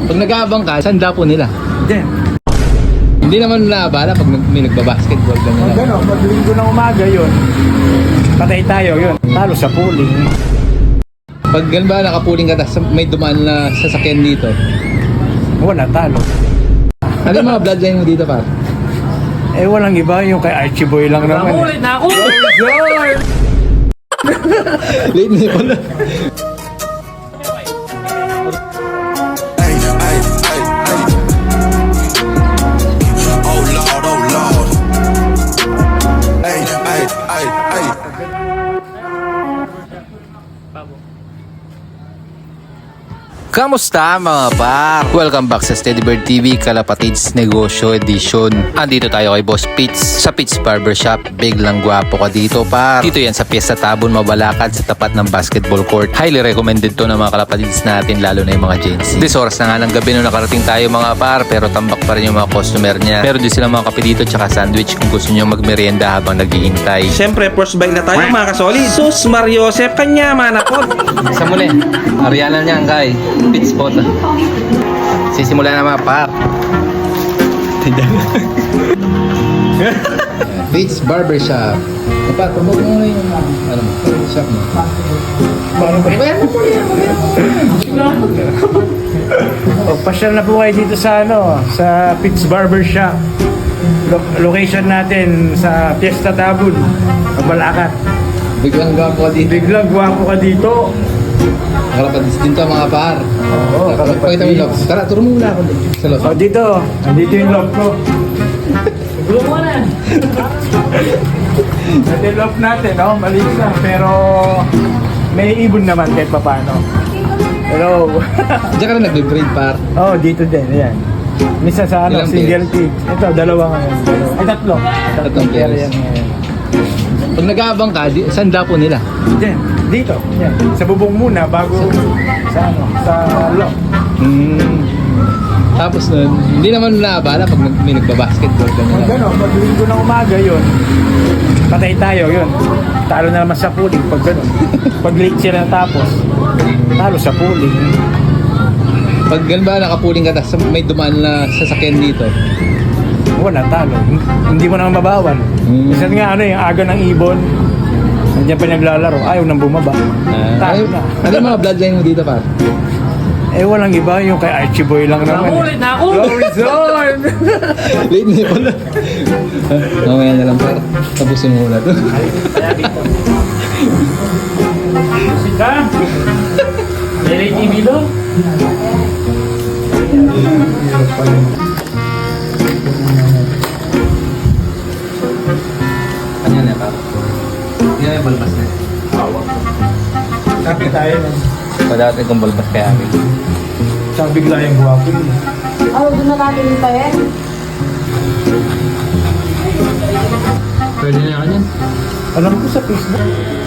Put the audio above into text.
Pag nag-aabang ka, saan dapo nila? Diyan. Hindi naman naabala pag may nagbabasketball ka nila. Gano'n, pag linggo ng umaga yun, patay tayo yun. Talo sa pooling. Pag ganun ba nakapuling ka tapos may dumaan na sasakyan dito, Wala, talo. ano yung mga bloodline mo dito par? Eh, walang iba. Yung kay Archie Boy lang naman. Ulit na ako! Late na pala. Oh Lord, oh Lord. Ay, ay, ay, ay. Kamusta mga par? Welcome back sa Steady Bird TV Kalapatids Negosyo Edition. Andito tayo kay Boss Pitts sa Pitts Barbershop. Biglang gwapo ka dito par. Dito yan sa Fiesta Tabon, Mabalakad sa tapat ng basketball court. Highly recommended to ng mga kalapatids natin, lalo na yung mga Gen Z. This oras na nga ng gabi nung nakarating tayo mga par, pero tambak pa rin yung mga customer niya. Meron din silang mga kape dito tsaka sandwich kung gusto nyo magmerienda habang naghihintay. Siyempre, first bite na tayo mga kasolid. Sus, Mariosep, kanya manakot. Sa muli, Ariana niya kay Pitts Spot. Sisimula na mga par. Pitts Barbershop. Dapat promote mo na yung ano mo, shop mo. Pasyal na po kayo dito sa sa Pitts Barbershop. Location natin sa Fiesta Tabon, Mabalakad. Biglang gwapo ka dito. Biglang gwapo ka dito. Kalapatids din to mga par. Oo, kalapatids. Pakita mo yung loob. Tara, turo mo muna ako sa loob. O dito, andito yung loob ko. Ito yung loob natin, maliit lang. Pero may ibon naman kahit paano. Hello. Diyan ka na nag-breed par. Dito din, ayan. Misa sa Ilang single pig. Ito, dalawa ngayon. Ay, tatlo. Tatlong pair pairs. yan ngayon. Pag nag-aabang ka, saan dapo nila? Diyan, dito. Yan. Sa bubong muna bago sa loob. Tapos nun, hindi naman naabala pag may nagbabasketball ka nila. Gano'n, pag linggo ng umaga yun, patay tayo yun. Talo na naman sa pooling pag gano'n. Pag late sila natapos, talo sa pooling. Pag ganun ba nakapuling ka tapos may dumaan na sasakyan dito, Wala, talo. Hindi mo naman mabawal. Minsan nga yung aga ng ibon, nandiyan pa naglalaro, ayaw nang bumaba. Talo na. ano yung mga bloodline mo dito par? Eh, walang iba. Yung kay Archie Boy lang naman. Ulit na ako! Lord! Late na pala. Mamaya na lang par. Tapusin mo muna to. Sika? Lele TV do? Kanya na par. Hindi na yung balbas na. Sabi tayo na. Padati kong balbas kaya akin. Saan bigla yung guwapo yun? Doon na natin yung tayo. Pwede na yan. Alam ko sa Facebook.